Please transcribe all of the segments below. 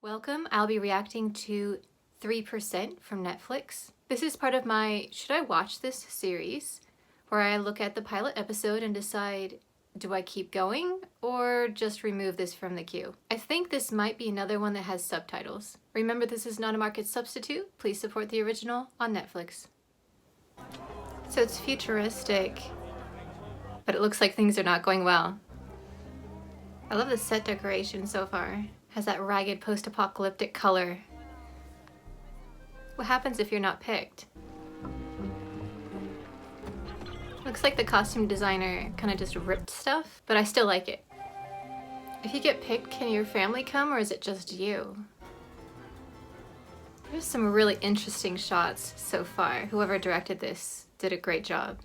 Welcome. I'll be reacting to 3% from Netflix. This is part of my should I watch this series, where I look at the pilot episode and decide, do I keep going or just remove this from the queue? I think this might be another one that has subtitles. Remember, this is not a market substitute. Please support the original on Netflix. So it's futuristic, but it looks like things are not going well. I love the set decoration so far. Has that ragged post-apocalyptic color. What happens if you're not picked? Looks like the costume designer kind of just ripped stuff, but I still like it. If you get picked, can your family come or is it just you? There's some really interesting shots so far. Whoever directed this did a great job.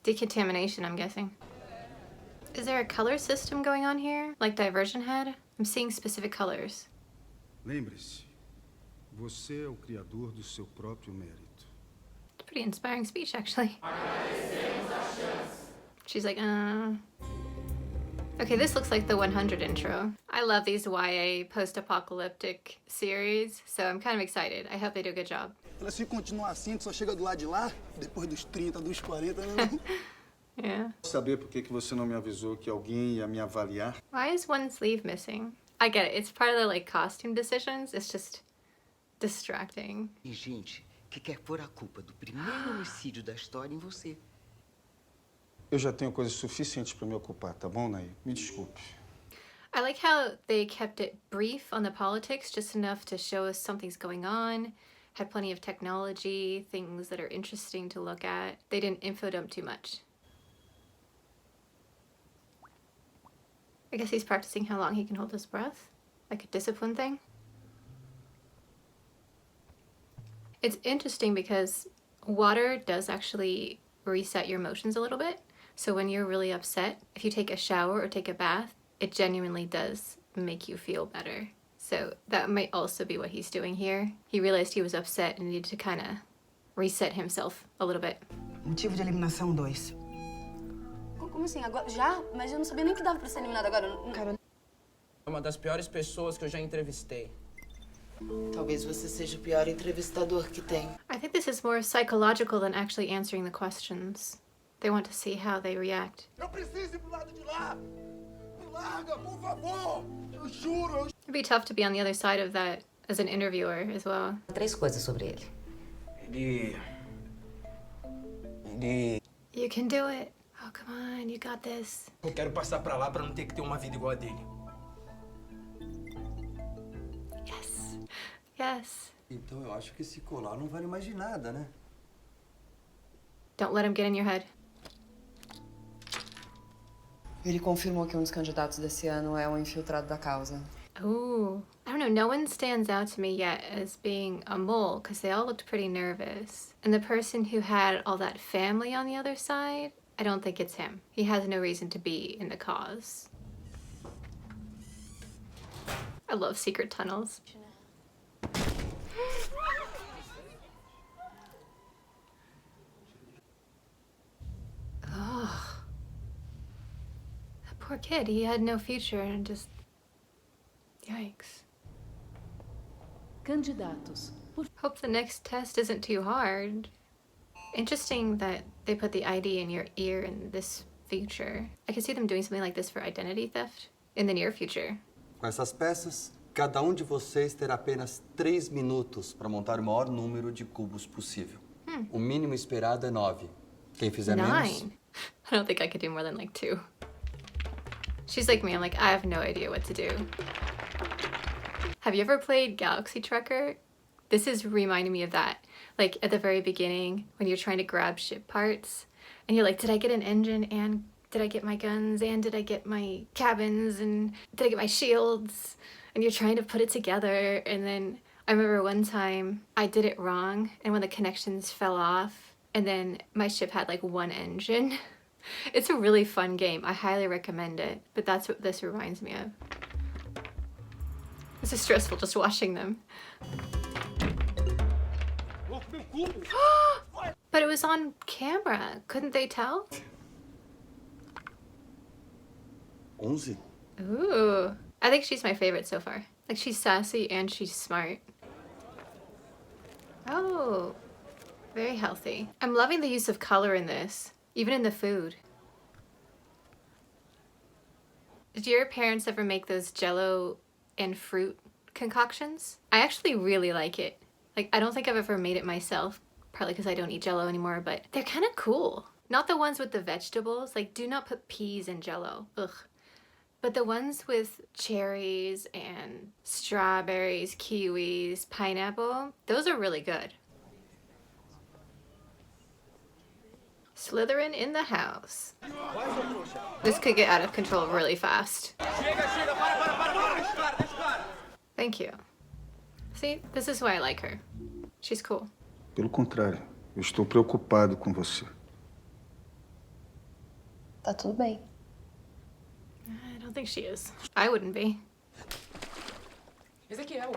Decontamination, I'm guessing. Is there a color system going on here, like Diversion had? I'm seeing specific colors. Lembre-se, você é o criador do seu próprio mérito. It's a pretty inspiring speech, actually. She's like, Okay, this looks like the 100 intro. I love these YA post-apocalyptic series, so I'm kind of excited. I hope they do a good job. Ela se continuar assim, só chega do lado de lá, depois dos 30, dos 40, né? Yeah. Saber por que você não me avisou que alguém ia me avaliar? Why is one sleeve missing? I get it. It's part of the like costume decisions. It's just distracting. Tem gente que quer pôr a culpa do primeiro homicídio da história em você. Eu já tenho coisas suficientes para me ocupar, tá bom, Nay? Me desculpe. I like how they kept it brief on the politics, just enough to show us something's going on. Had plenty of technology, things that are interesting to look at. They didn't info dump too much. I guess he's practicing how long he can hold his breath, like a discipline thing. It's interesting because water does actually reset your emotions a little bit. So when you're really upset, if you take a shower or take a bath, it genuinely does make you feel better. So that might also be what he's doing here. He realized he was upset and needed to kind of reset himself a little bit. Motivo de eliminação 2. Como assim? Agora já? Mas eu não sabia nem que dava pra ser eliminado agora. Cara, É uma das piores pessoas que eu já entrevistei. talvez você seja o pior entrevistador que tem. I think this is more psychological than actually answering the questions. They want to see how they react. Eu preciso ir pro lado de lá! Me larga, por favor! Eu juro! It'd be tough to be on the other side of that as an interviewer as well. 3 coisas sobre ele. Ele... You can do it. Oh, come on, you got this. Eu quero passar pra lá pra não ter que ter uma vida igual a dele. Yes. Yes. Então eu acho que esse colar não vale mais de nada, né? Don't let him get in your head. Ele confirmou que um dos candidatos desse ano é um infiltrado da causa. Ooh. I don't know, no one stands out to me yet as being a mole because they all looked pretty nervous. And the person who had all that family on the other side, I don't think it's him. He has no reason to be in the cause. I love secret tunnels. Oh. That poor kid, he had no future and just... Yikes. Candidatos. Hope the next test isn't too hard. Interesting that they put the ID in your ear in this future. I can see them doing something like this for identity theft in the near future. Com essas peças, cada de vocês terá apenas 3 minutos para montar o maior número de cubos possível. O mínimo esperado é 9. Quem fizer menos... 9? I don't think I could do more than like 2. She's like me, I'm like, I have no idea what to do. Have you ever played Galaxy Trucker? This is reminding me of that. Like at the very beginning when you're trying to grab ship parts and you're like, did I get an engine and did I get my guns and did I get my cabins and did I get my shields? And you're trying to put it together, and then I remember one time I did it wrong and when the connections fell off and then my ship had like 1 engine. It's a really fun game. I highly recommend it, but that's what this reminds me of. This is stressful just watching them. But it was on camera. Couldn't they tell? 11? Ooh. I think she's my favorite so far. Like, she's sassy and she's smart. Oh, very healthy. I'm loving the use of color in this, even in the food. Did your parents ever make those Jell-O and fruit concoctions? I actually really like it. Like, I don't think I've ever made it myself, partly because I don't eat Jell-O anymore, but they're kind of cool. Not the ones with the vegetables. Like, do not put peas in Jell-O. Ugh. But the ones with cherries and strawberries, kiwis, pineapple, those are really good. Slytherin in the house. This could get out of control really fast. Thank you. See, this is why I like her. She's cool. Pelo contrário, eu estou preocupado com você. Tá tudo bem. I don't think she is. I wouldn't be. Ezequiel.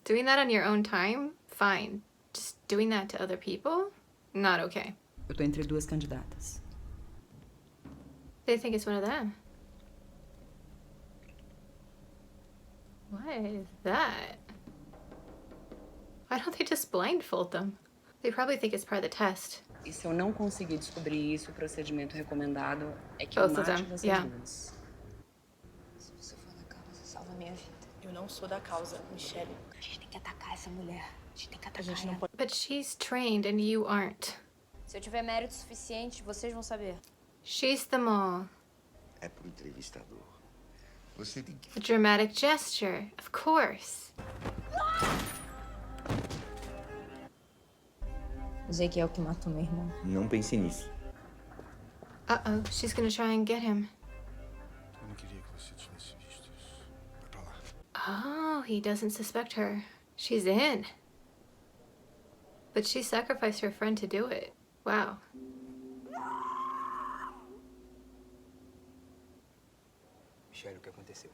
Doing that on your own time? Fine. Just doing that to other people? Not okay. Eu tô entre duas candidatas. They think it's one of them. What is that? Why don't they just blindfold them? They probably think it's part of the test. E se eu não conseguir descobrir isso, o procedimento recomendado é que Both eu of them, mate vocês yeah. duas. Se você for da causa, salva a minha vida. Eu não sou da causa, Michelle. A gente tem que atacar essa mulher. A gente tem que A atacar gente não ela. pode. But she's trained and you aren't. Se eu tiver mérito suficiente, vocês vão saber. She's the mole. É pro entrevistador. Você tem que... A dramatic gesture, of course. Ezequiel que matou meu irmão. Não pense nisso. Uh-oh, she's gonna try and get him. Eu não queria que você tivesse visto isso. Vai pra lá. Oh, he doesn't suspect her. She's in. But she sacrificed her friend to do it. Wow. Michelle, o que aconteceu?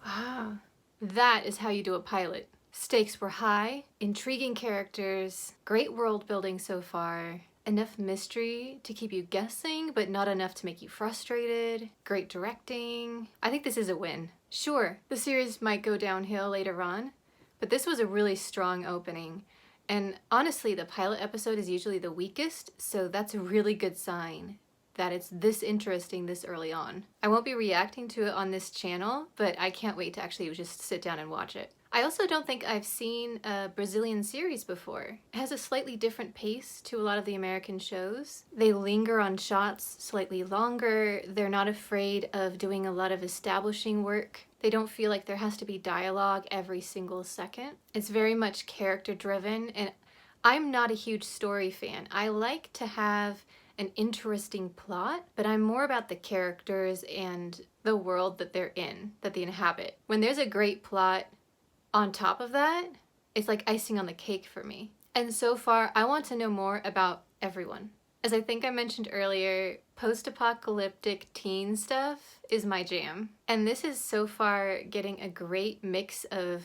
Wow. That is how you do a pilot. Stakes were high, intriguing characters, great world building so far, enough mystery to keep you guessing, but not enough to make you frustrated, great directing. I think this is a win. Sure, the series might go downhill later on, but this was a really strong opening. And honestly, the pilot episode is usually the weakest, so that's a really good sign that it's this interesting this early on. I won't be reacting to it on this channel, but I can't wait to actually just sit down and watch it. I also don't think I've seen a Brazilian series before. It has a slightly different pace to a lot of the American shows. They linger on shots slightly longer. They're not afraid of doing a lot of establishing work. They don't feel like there has to be dialogue every single second. It's very much character driven, and I'm not a huge story fan. I like to have an interesting plot, but I'm more about the characters and the world that they're in, that they inhabit. When there's a great plot, on top of that, it's like icing on the cake for me. And so far, I want to know more about everyone. As I think I mentioned earlier, post-apocalyptic teen stuff is my jam. And this is so far getting a great mix of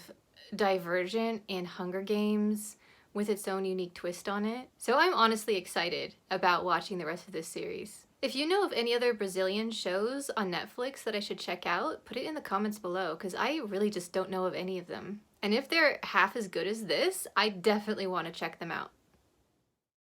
Divergent and Hunger Games with its own unique twist on it. So I'm honestly excited about watching the rest of this series. If you know of any other Brazilian shows on Netflix that I should check out, put it in the comments below, because I really just don't know of any of them. And if they're half as good as this, I definitely want to check them out.